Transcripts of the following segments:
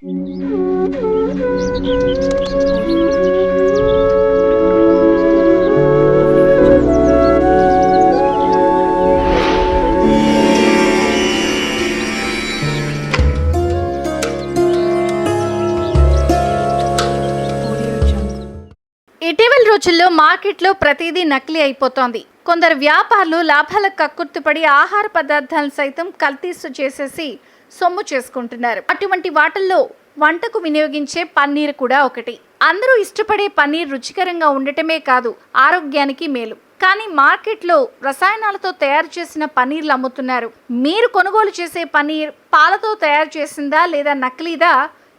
ఇటీవల రోజుల్లో మార్కెట్లో ప్రతిదీ నకిలీ అయిపోతోంది. కొందరు వ్యాపారులు లాభాలకు కక్కుర్తిపడి ఆహార పదార్థాలను సైతం కల్తీసు చేసేసి సొమ్ము చేసుకుంటున్నారు. అటువంటి వాటిల్లో వంటకు వినియోగించే పన్నీర్ కూడా ఒకటి. అందరూ ఇష్టపడే పన్నీర్ రుచికరంగా ఉండటమే కాదు, ఆరోగ్యానికి మేలు. కానీ మార్కెట్లో రసాయనాలతో తయారు చేసిన పన్నీర్లు అమ్ముతున్నారు. మీరు కొనుగోలు చేసే పన్నీర్ పాలతో తయారు చేసిందా లేదా నకిలీదా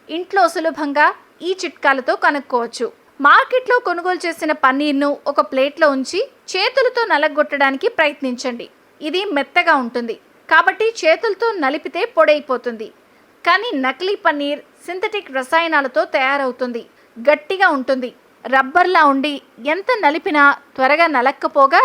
ఇంట్లో సులభంగా ఈ చిట్కాలతో కనుక్కోవచ్చు. మార్కెట్లో కొనుగోలు చేసిన పన్నీర్ను ఒక ప్లేట్లో ఉంచి చేతులతో నలగొట్టడానికి ప్రయత్నించండి. ఇది మెత్తగా ఉంటుంది కాబట్టి చేతులతో నలిపితే పొడైపోతుంది. కానీ నకిలీ పన్నీర్ సింథటిక్ రసాయనాలతో తయారవుతుంది. గట్టిగా ఉంటుంది, రబ్బర్లా ఉండి ఎంత నలిపినా త్వరగా నలక్కపోగా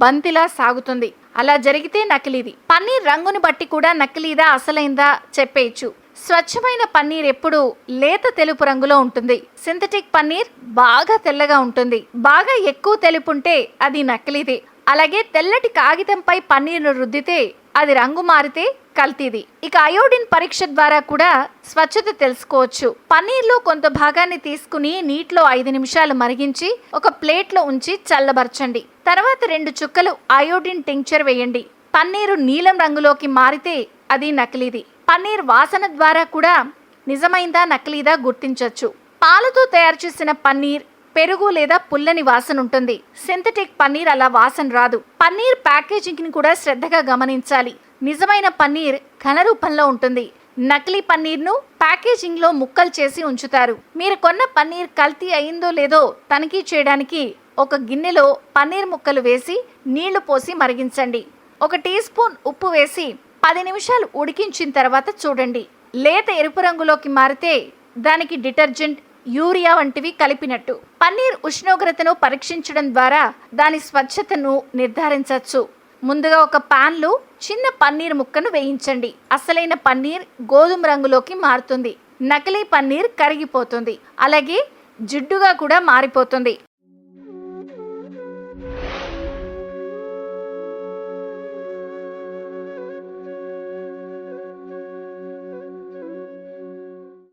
బంతిలా సాగుతుంది. అలా జరిగితే నకిలీది. పన్నీర్ రంగుని బట్టి కూడా నకిలీదా అసలైందా చెప్పేయచ్చు. స్వచ్ఛమైన పన్నీర్ ఎప్పుడు లేత తెలుపు రంగులో ఉంటుంది. సింథటిక్ పన్నీర్ బాగా తెల్లగా ఉంటుంది. బాగా ఎక్కువ తెలుపు ఉంటే అది నకిలీది. అలాగే తెల్లటి కాగితంపై పన్నీర్ను రుద్దితే అది రంగు మారితే కల్తీది. ఇక అయోడిన్ పరీక్ష ద్వారా కూడా స్వచ్ఛత తెలుసుకోవచ్చు. పన్నీర్లో కొంత భాగాన్ని తీసుకుని నీటిలో 5 నిమిషాలు మరిగించి ఒక ప్లేట్లో ఉంచి చల్లబరచండి. తర్వాత 2 చుక్కలు అయోడిన్ టింక్చర్ వేయండి. పన్నీరు నీలం రంగులోకి మారితే అది నకిలీది. పన్నీర్ వాసన ద్వారా కూడా నిజమైందా నకిలీదా గుర్తించవచ్చు. పాలతో తయారు చేసిన పన్నీర్ పెరుగు లేదా పుల్లని వాసన ఉంటుంది. సింథటిక్ పన్నీర్ అలా వాసన రాదు. పన్నీర్ ప్యాకేజింగ్ని కూడా శ్రద్ధగా గమనించాలి. నిజమైన పన్నీర్ ఘన రూపంలో ఉంటుంది. నకిలీ పన్నీర్ను ప్యాకేజింగ్లో ముక్కలు చేసి ఉంచుతారు. మీరు కొన్న పన్నీర్ కల్తీ అయిందో లేదో తనిఖీ చేయడానికి ఒక గిన్నెలో పన్నీర్ ముక్కలు వేసి నీళ్లు పోసి మరిగించండి. 1 టీ స్పూన్ ఉప్పు వేసి 10 నిమిషాలు ఉడికించిన తర్వాత చూడండి. లేత ఎరుపు రంగులోకి మారితే దానికి డిటర్జెంట్, యూరియా వంటివి కలిపినట్టు. పన్నీర్ ఉష్ణోగ్రతను పరీక్షించడం ద్వారా దాని స్వచ్ఛతను నిర్ధారించవచ్చు. ముందుగా ఒక పాన్లో చిన్న పన్నీర్ ముక్కను వేయించండి. అసలైన పన్నీర్ గోధుమ రంగులోకి మారుతుంది. నకిలీ పన్నీర్ కరిగిపోతుంది. అలాగే జిడ్డుగా కూడా మారిపోతుంది.